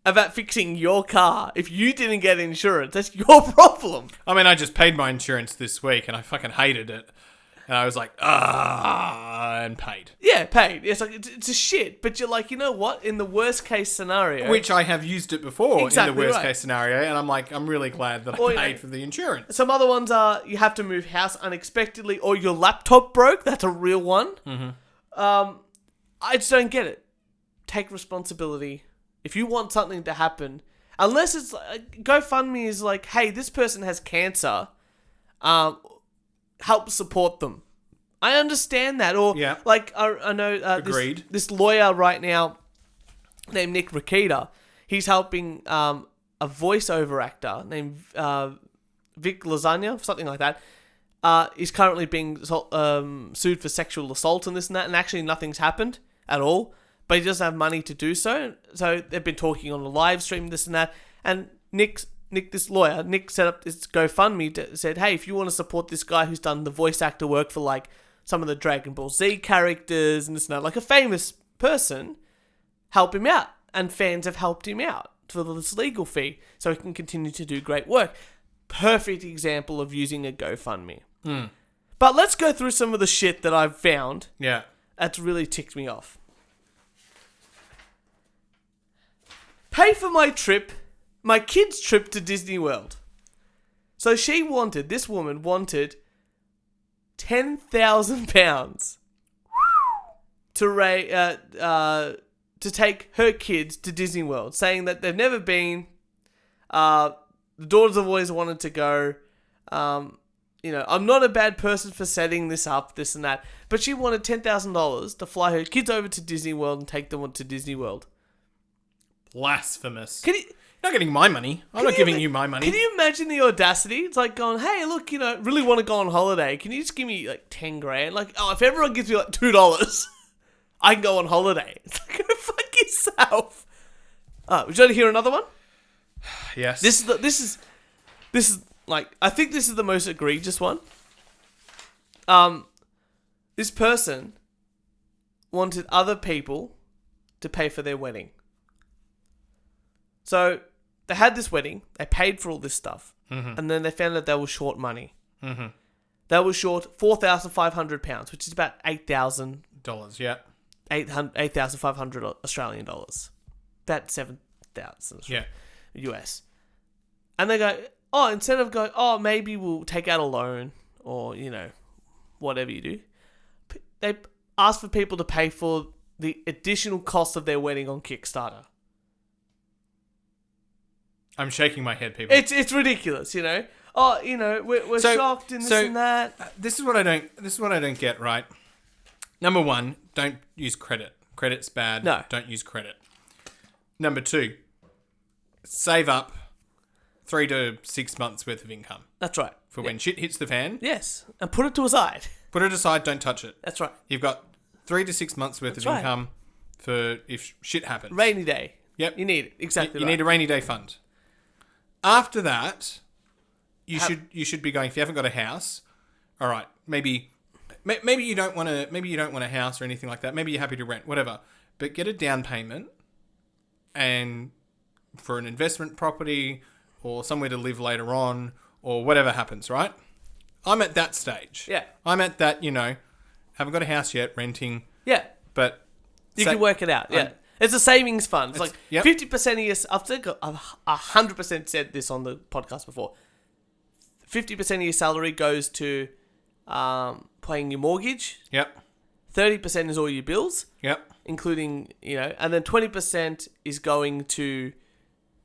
about fixing your car if you didn't get insurance? That's your problem. I mean, I just paid my insurance this week and I fucking hated it. And I was like, and paid. Yeah, paid. It's it's a shit. But you're like, you know what? In the worst case scenario... Which I have used it before in the worst case scenario. And I'm like, I'm really glad that I paid for the insurance. Some other ones are you have to move house unexpectedly or your laptop broke. That's a real one. Mm-hmm. I just don't get it. Take responsibility. If you want something to happen... Unless it's... GoFundMe is like, hey, this person has cancer. Help support them. I understand that. Or, I know this lawyer right now named Nick Rakita, he's helping a voiceover actor named Vic Lasagna, something like that. He's currently being sued for sexual assault and this and that, and actually nothing's happened at all. but he doesn't have money to do so. So they've been talking on a live stream, this and that. And Nick, this lawyer, Nick set up this GoFundMe, said, hey, if you want to support this guy who's done the voice actor work for like some of the Dragon Ball Z characters and this and that, like a famous person, help him out. And fans have helped him out for this legal fee so he can continue to do great work. Perfect example of using a GoFundMe. But let's go through some of the shit that I've found. Yeah. That's really ticked me off. Pay for my kid's trip to Disney World. So this woman wanted £10,000 to take her kids to Disney World, saying that they've never been. The daughters have always wanted to go. I'm not a bad person for setting this up, this and that. But she wanted $10,000 to fly her kids over to Disney World and take them to Disney World. Blasphemous. You're not getting my money. I'm not giving you my money. Can you imagine the audacity? It's like going, hey, look, really want to go on holiday. Can you just give me like 10 grand? Like, if everyone gives me like $2, I can go on holiday. It's like, go fuck yourself. Would you like to hear another one? Yes. This is like, I think this is the most egregious one. This person wanted other people to pay for their wedding. So they had this wedding, they paid for all this stuff, and then they found that they were short money. They were short £4,500, which is about $8,000. Yeah. 8,500 Australian dollars. About 7,000 US. And they go, instead of going, maybe we'll take out a loan or, whatever you do, they ask for people to pay for the additional cost of their wedding on Kickstarter. I'm shaking my head, people. It's ridiculous, we're shocked and this and that. This is what I don't get, right? Number one, don't use credit. Credit's bad. No. Don't use credit. Number two, save up 3 to 6 months worth of income. That's right. For when shit hits the fan. Yes. And put it to a side. Put it aside, don't touch it. That's right. You've got 3 to 6 months worth of income for if shit happens. Rainy day. Yep. You need it. Exactly You right. need a rainy day fund. After that, you should be going, if you haven't got a house, all right, maybe you don't want a house or anything like that. Maybe you're happy to rent, whatever. But get a down payment and for an investment property or somewhere to live later on or whatever happens, right? I'm at that stage. Yeah. I'm at that, haven't got a house yet, renting. Yeah. But you can work it out. Yeah. It's a savings fund. It's like 50% of your... I've 100% said this on the podcast before. 50% of your salary goes to paying your mortgage. Yep. 30% is all your bills. Yep. Including, and then 20% is going to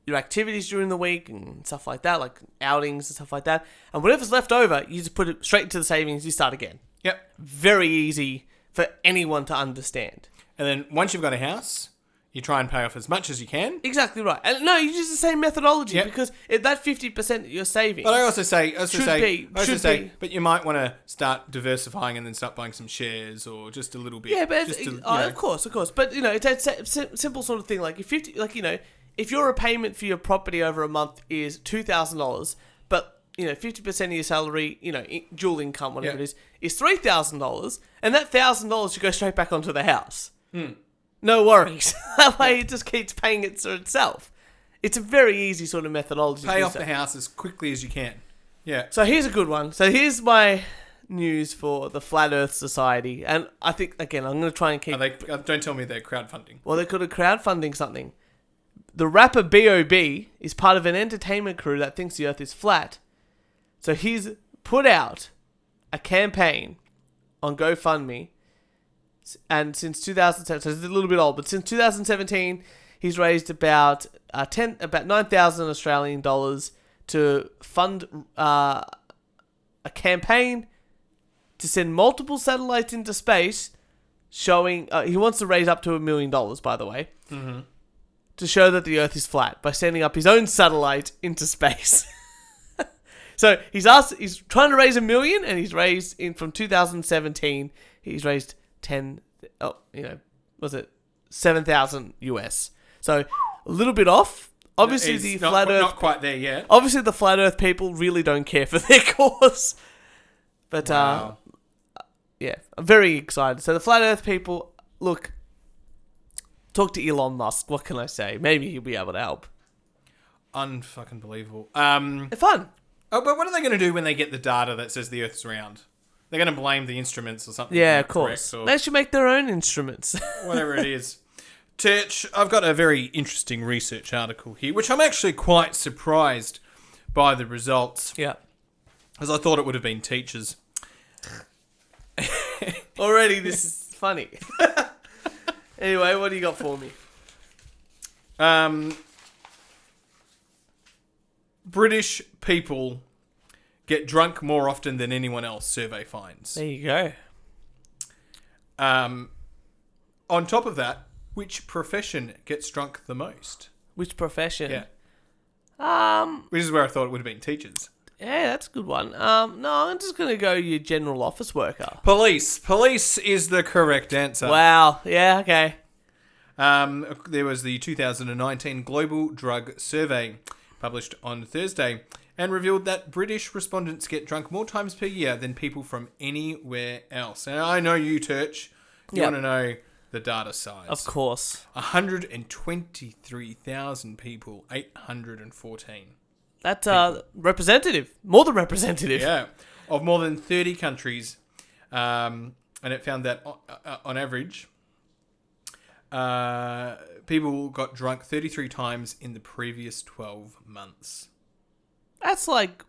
your activities during the week and stuff like that, like outings and stuff like that. And whatever's left over, you just put it straight into the savings, you start again. Yep. Very easy for anyone to understand. And then once you've got a house, you try and pay off as much as you can. Exactly right. And no, you use the same methodology because that 50% that you're saving. But I also say, but you might want to start diversifying and then start buying some shares or just a little bit. Yeah, but of course. But it's a simple sort of thing. Like if your repayment for your property over a month is $2,000, but 50% of your salary, dual income, whatever it is $3,000, and that $1,000 should go straight back onto the house. No worries. That way it just keeps paying it for itself. It's a very easy sort of methodology. Pay off the house as quickly as you can. Yeah. So here's a good one. So here's my news for the Flat Earth Society. And I think, again, I'm going to try and keep... don't tell me they're crowdfunding. Well, they could have crowdfunding something. The rapper B.O.B. is part of an entertainment crew that thinks the Earth is flat. So he's put out a campaign on Go Fund Me. And since 2007, so it's a little bit old, but since 2017, he's raised about 9,000 Australian dollars to fund a campaign to send multiple satellites into space, showing he wants to raise up to $1 million, by the way, to show that the Earth is flat by sending up his own satellite into space. So he's trying to raise $1 million, and he's raised from 2017, he's raised $7,000 US. So a little bit off. Obviously, the flat Earth not quite there yet. Obviously, the flat Earth people really don't care for their cause. But wow. Yeah, I'm very excited. So the flat Earth people, look, talk to Elon Musk. What can I say? Maybe he'll be able to help. Unfucking believable. They're fun. Oh, but what are they going to do when they get the data that says the Earth's round? They're going to blame the instruments or something. Yeah, of course. They should make their own instruments. Whatever it is. Turch, I've got a very interesting research article here, which I'm actually quite surprised by the results. Yeah. As I thought it would have been teachers. Already, this is funny. Anyway, what do you got for me? British people get drunk more often than anyone else, survey finds. There you go. On top of that, which profession gets drunk the most? Which profession? Yeah. Which is where I thought it would have been teachers. Yeah, that's a good one. No, I'm just going to go your general office worker. Police. Police is the correct answer. Wow. Yeah, okay. There was the 2019 Global Drug Survey published on Thursday and revealed that British respondents get drunk more times per year than people from anywhere else. And I know you, Turch. You want to know the data size. Of course. 123,000 people, 814. That's representative. More than representative. Yeah. Of more than 30 countries. And it found that on average, people got drunk 33 times in the previous 12 months. That's like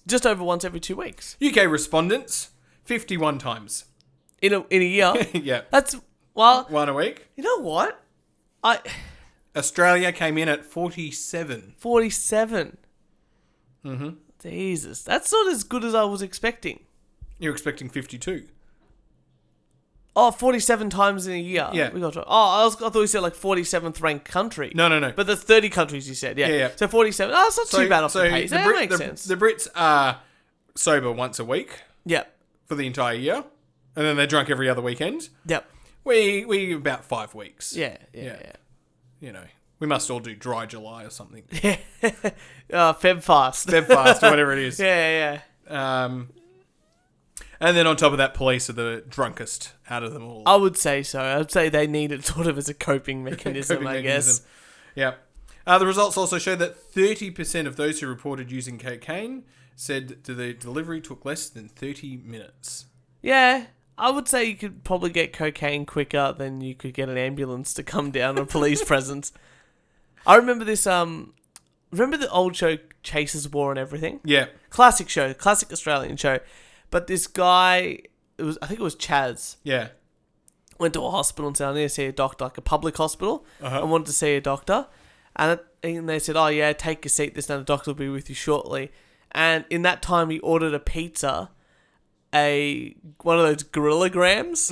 just over once every 2 weeks. UK respondents, 51 times. In a year? Yeah. That's, well... One a week. You know what? Australia came in at 47. 47. Mm-hmm. Jesus. That's not as good as I was expecting. You're expecting 52. Oh, 47 times in a year. Yeah. I thought you said like 47th ranked country. No. But there's 30 countries you said, yeah. Yeah. So 47. Oh, it's not too bad off the pace. That makes sense. The Brits are sober once a week. Yep. For the entire year. And then they're drunk every other weekend. Yep. We about 5 weeks. Yeah. You know, we must all do dry July or something. Yeah. Feb fast. Feb fast or whatever it is. Yeah. And then on top of that, police are the drunkest out of them all. I would say so. I'd say they need it sort of as a coping mechanism, I guess. Yeah. The results also show that 30% of those who reported using cocaine said the delivery took less than 30 minutes. Yeah. I would say you could probably get cocaine quicker than you could get an ambulance to come down or police presence. I remember this, remember the old show Chases War and Everything? Yeah. Classic show, classic Australian show. But this guy, I think it was Chaz. Yeah. Went to a hospital and said, I need to see a doctor, like a public hospital. I wanted to see a doctor. And they said, oh yeah, take a seat, this and the doctor will be with you shortly. And in that time, he ordered a pizza, one of those gorilla grams,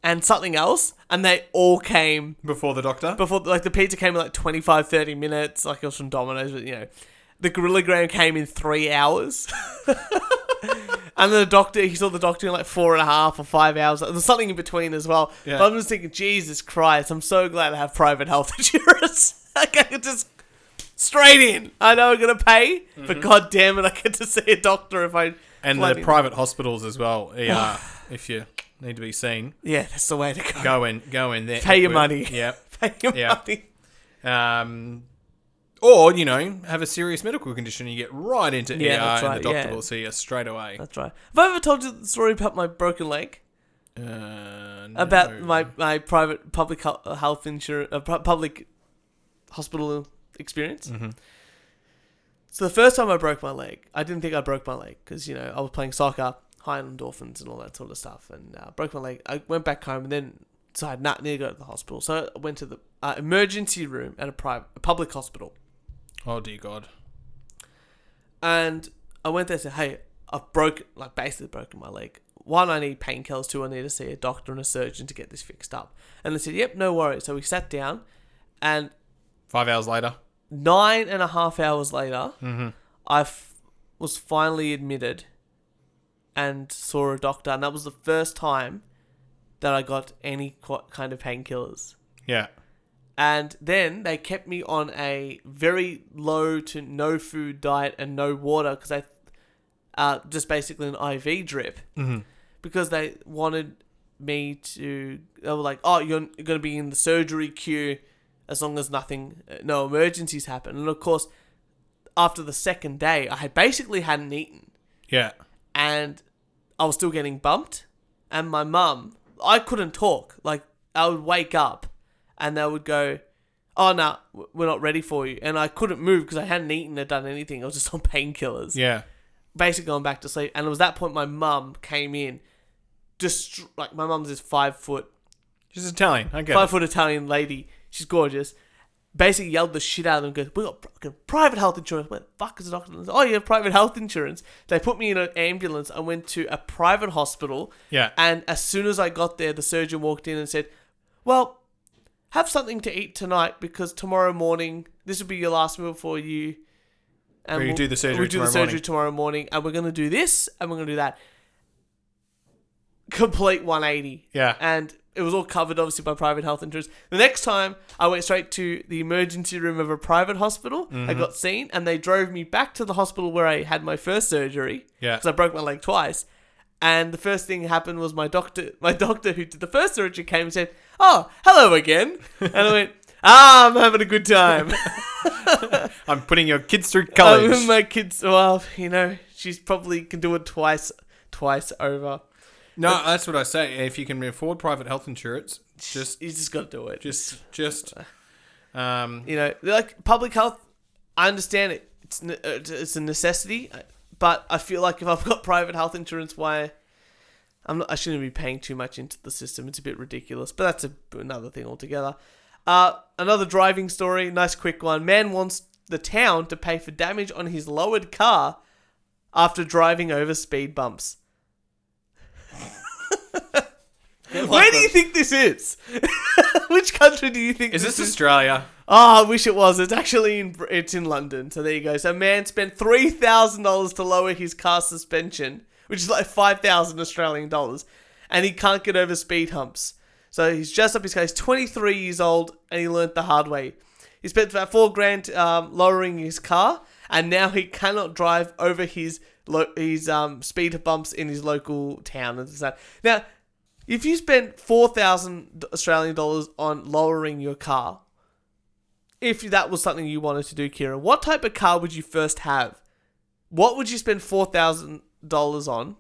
and something else, and they all came before the doctor. The pizza came in like 25, 30 minutes, like it was from Domino's, but the gorilla gram came in 3 hours. And the doctor, he saw the doctor in like 4.5 or 5 hours. There's something in between as well. Yeah. But I'm just thinking, Jesus Christ, I'm so glad I have private health insurance. I could just straight in. I know I'm going to pay, but God damn it, I get to see a doctor if I... And the private hospitals as well, if you need to be seen. Yeah, that's the way to go. Go in there. Pay your money. Yep. Pay your money. Or, have a serious medical condition and you get right into ER and the doctor will see you straight away. That's right. Have I ever told you the story about my broken leg? No. About my private public health insurance, public hospital experience? Mm-hmm. So the first time I broke my leg, I didn't think I broke my leg because, I was playing soccer, high on endorphins and all that sort of stuff, and broke my leg. I went back home and then decided not to go to the hospital. So I went to the emergency room at a public hospital. Oh, dear God. And I went there and said, hey, I've basically broken my leg. 1, I need painkillers. 2, I need to see a doctor and a surgeon to get this fixed up. And they said, yep, no worries. So we sat down and... 5 hours later? 9.5 hours later, I was finally admitted and saw a doctor. And that was the first time that I got any kind of painkillers. Yeah. And then they kept me on a very low to no food diet and no water because they just basically an IV drip. Mm-hmm. Because they wanted me to... They were like, oh, you're going to be in the surgery queue as long as no emergencies happen. And of course, after the second day, I hadn't eaten. Yeah. And I was still getting bumped. And my mum, I couldn't talk. Like, I would wake up and they would go, oh, no, we're not ready for you. And I couldn't move because I hadn't eaten or done anything. I was just on painkillers. Yeah. Basically going back to sleep. And it was that point my mum came in. Just, like, my mum's this 5 foot... She's Italian, I get 5 foot Italian lady. She's gorgeous. Basically yelled the shit out of them. Goes, we got private health insurance. What the fuck is the doctor? Oh, you have private health insurance. They put me in an ambulance. I went to a private hospital. Yeah. And as soon as I got there, the surgeon walked in and said, well, have something to eat tonight because tomorrow morning, this will be your last meal for you. And we'll do the surgery tomorrow morning. And we're going to do this and we're going to do that. Complete 180. Yeah. And it was all covered, obviously, by private health insurance. The next time, I went straight to the emergency room of a private hospital. Mm-hmm. I got seen, and they drove me back to the hospital where I had my first surgery. Yeah. Because I broke my leg twice. And the first thing that happened was my doctor who did the first surgery came and said, oh, hello again. And I went, I'm having a good time. I'm putting your kids through college. My kids, well, she's probably can do it twice over. No, that's what I say. If you can afford private health insurance, you just got to do it. Like public health, I understand it. It's a necessity, but I feel like if I've got private health insurance, I shouldn't be paying too much into the system. It's a bit ridiculous, but that's another thing altogether. Another driving story, nice quick one. Man wants the town to pay for damage on his lowered car after driving over speed bumps. Where do you think this is? Which country do you think is this Australia? Oh, I wish it was. It's actually it's in London. So there you go. So a man spent $3,000 to lower his car suspension, which is like 5,000 Australian dollars, and he can't get over speed humps. So he's just up his car. He's 23 years old, and he learnt the hard way. He spent about $4,000 lowering his car, and now he cannot drive over his speed bumps in his local town. Now, if you spent 4,000 Australian dollars on lowering your car, if that was something you wanted to do, Kieran, what type of car would you first have? What would you spend $4,000 on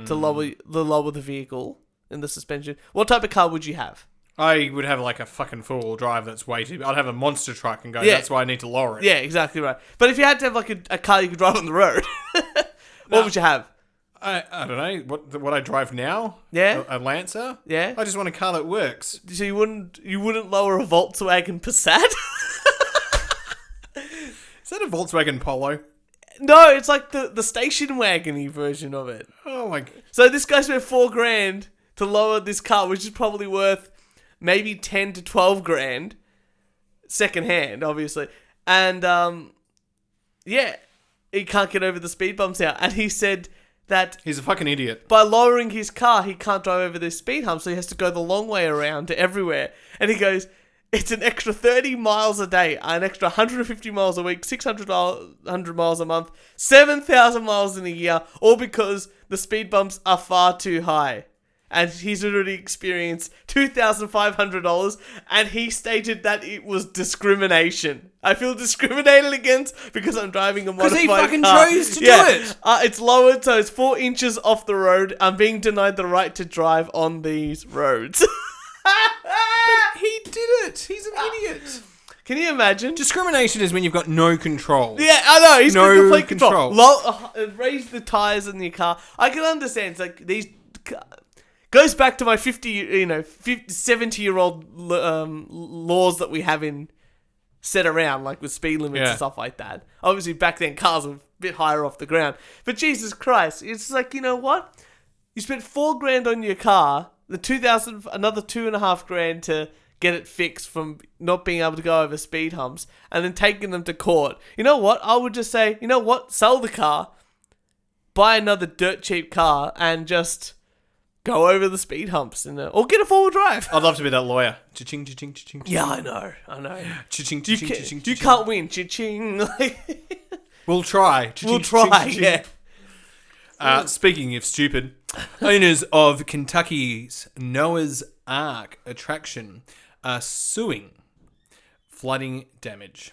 to lower the vehicle and the suspension? What type of car would you have? I would have like a fucking four-wheel drive that's way too... I'd have a monster truck and go, that's why I need to lower it. Yeah, exactly right. But if you had to have like a car you could drive on the road, what would you have? I don't know. What I drive now? Yeah. A Lancer? Yeah. I just want a car that works. So you wouldn't lower a Volkswagen Passat? Is that a Volkswagen Polo? No, it's like the station wagon-y version of it. Oh my... So this guy spent $4,000 to lower this car, which is probably worth maybe 10 to 12 grand second hand, obviously. And he can't get over the speed bumps now. And he said that he's a fucking idiot. By lowering his car, he can't drive over this speed hump, so he has to go the long way around to everywhere. And he goes, it's an extra 30 miles a day, an extra 150 miles a week, 600 miles a month, 7,000 miles in a year, all because the speed bumps are far too high. And he's already experienced $2,500, and he stated that it was discrimination. I feel discriminated against because I'm driving a modified car. Because he fucking chose to do it. It's lowered, so it's 4 inches off the road. I'm being denied the right to drive on these roads. But he did it. He's an idiot. Can you imagine? Discrimination is when you've got no control. Yeah, I know. He's got complete control. control. Raise the tires in your car. I can understand. It's like these... Goes back to my 70-year-old laws that we have set around, like with speed limits and stuff like that. Obviously, back then, cars were a bit higher off the ground. But Jesus Christ, it's like, you know what? You spent $4,000 on your car, another $2,500 to get it fixed from not being able to go over speed humps, and then taking them to court. You know what? I would just say, you know what? Sell the car, buy another dirt cheap car, and just... go over the speed humps or get a 4-wheel drive. I'd love to be that lawyer. Cha-ching, cha-ching, cha-ching. Yeah, I know. Cha-ching, cha-ching, cha-ching. You can't win. Cha-ching. We'll try. We'll try, yeah. Speaking of stupid, owners of Kentucky's Noah's Ark attraction are suing flooding damage.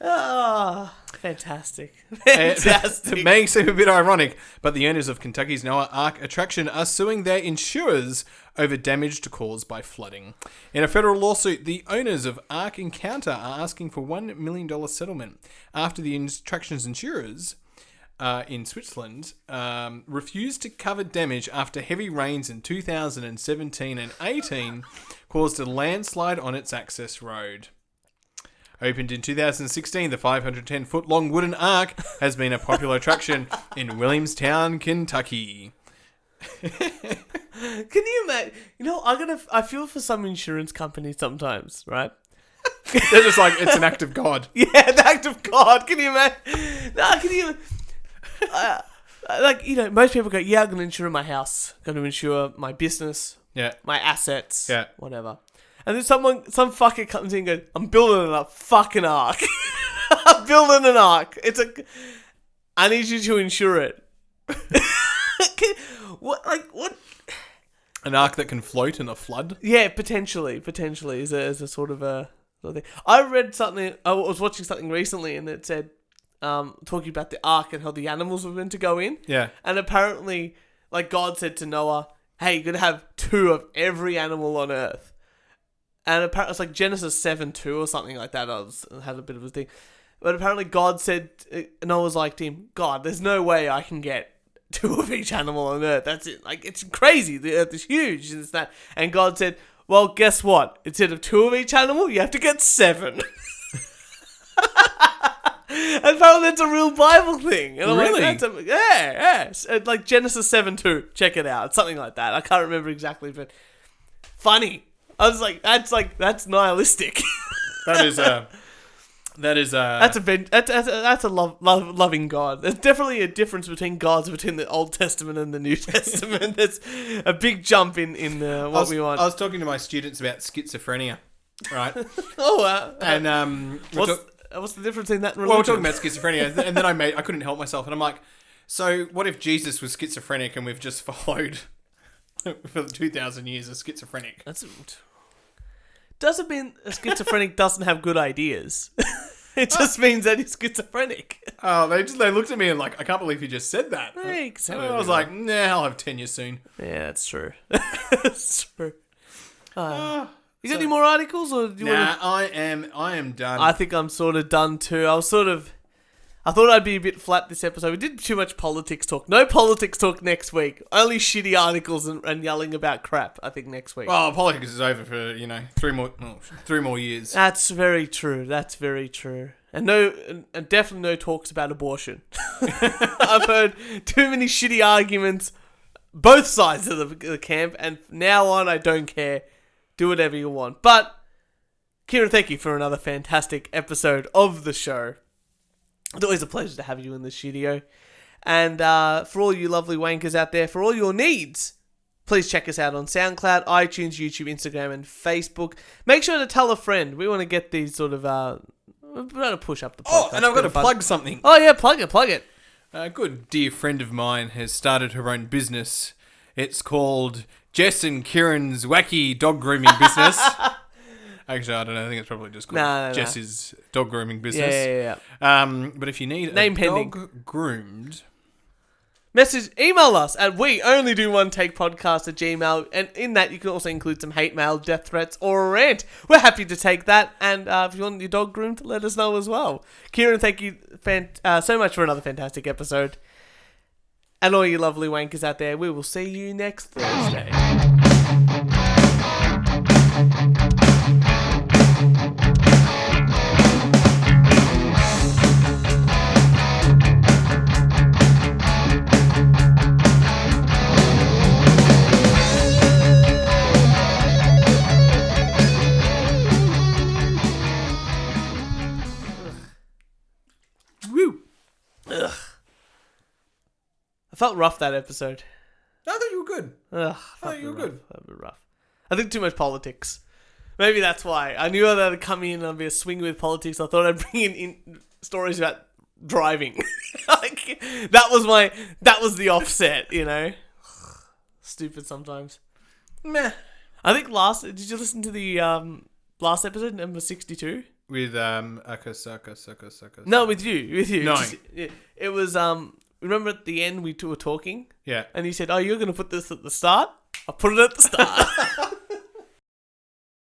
Oh, fantastic. It may seem a bit ironic, but the owners of Kentucky's Noah Ark attraction are suing their insurers over damage caused by flooding. In a federal lawsuit, the owners of Ark Encounter are asking for $1 million settlement after the attraction's insurers in Switzerland refused to cover damage after heavy rains in 2017 and 18 caused a landslide on its access road. Opened in 2016, the 510-foot-long wooden ark has been a popular attraction in Williamstown, Kentucky. Can you imagine? You know, I feel for some insurance companies sometimes, right? They're just like, it's an act of God. Yeah, an act of God. Can you imagine? Can you... like, you know, most people go, yeah, I'm going to insure my house. I'm going to insure my business. Yeah. My assets. Yeah. Whatever. And then some fucker comes in and goes, I'm building a fucking ark. I'm building an ark. I need you to insure it. What? An ark that can float in a flood? Yeah, potentially is a sort of a thing. I read something, I was watching something recently and it said, talking about the ark and how the animals were meant to go in. Yeah. And apparently, like God said to Noah, hey, you're going to have 2 of every animal on earth. And apparently, it's like Genesis 7:2 or something like that. I had a bit of a thing. But apparently God said, Noah's like to him, God, there's no way I can get 2 of each animal on earth. That's it. Like, it's crazy. The earth is huge. And it's that. And God said, well, guess what? Instead of 2 of each animal, you have to get 7. And apparently that's a real Bible thing. And I'm really? Like, yeah. It's like Genesis 7:2. Check it out. It's something like that. I can't remember exactly, but funny. I was like, that's nihilistic. That's a loving God. There's definitely a difference between gods between the Old Testament and the New Testament. There's a big jump in what we want. I was talking to my students about schizophrenia, right? And what's the difference in that and religion? Well, we're talking about schizophrenia, and then I couldn't help myself, and I'm like, so what if Jesus was schizophrenic and we've just followed for 2,000 years as schizophrenic? Doesn't mean a schizophrenic doesn't have good ideas. It just means that he's schizophrenic. Oh, they looked at me and like, I can't believe you just said that. Exactly. I was like, nah, I'll have tenure soon. Yeah, that's true. That's true. You got any more articles, or do you want to... I am done. I think I'm sort of done too. I thought I'd be a bit flat this episode. We did too much politics talk. No politics talk next week. Only shitty articles and yelling about crap, I think, next week. Well, politics is over for, 3 more years. That's very true. And definitely no talks about abortion. I've heard too many shitty arguments, both sides of the camp, and from now on, I don't care. Do whatever you want. But, Kieran, thank you for another fantastic episode of the show. It's always a pleasure to have you in the studio. And for all you lovely wankers out there, for all your needs, please check us out on SoundCloud, iTunes, YouTube, Instagram, and Facebook. Make sure to tell a friend. We want to get these sort of... we're going to push up the podcast. Oh, and I've got to plug something. Oh, yeah, plug it. A good dear friend of mine has started her own business. It's called Jess and Kieran's Wacky Dog Grooming Business. Actually, I don't know. I think it's probably just called Jess's Dog Grooming Business. Yeah. But if you need Name a pending. dog groomed... Email us at weonlydoontakepodcast@gmail.com, and in that you can also include some hate mail, death threats, or a rant. We're happy to take that, and if you want your dog groomed, let us know as well. Kieran, thank you so much for another fantastic episode. And all you lovely wankers out there, we will see you next Thursday. felt rough that episode. I thought you were good. I thought you were good. A bit rough. I think too much politics. Maybe that's why. I knew that I'd come in and I'd be a swing with politics. I thought I'd bring in stories about driving. Like, that was the offset, you know? Stupid sometimes. Meh. I think did you listen to the last episode, number 62? With No, with you. No. It was remember at the end we were talking? Yeah. And you said, "Oh, you're going to put this at the start?" I put it at the start.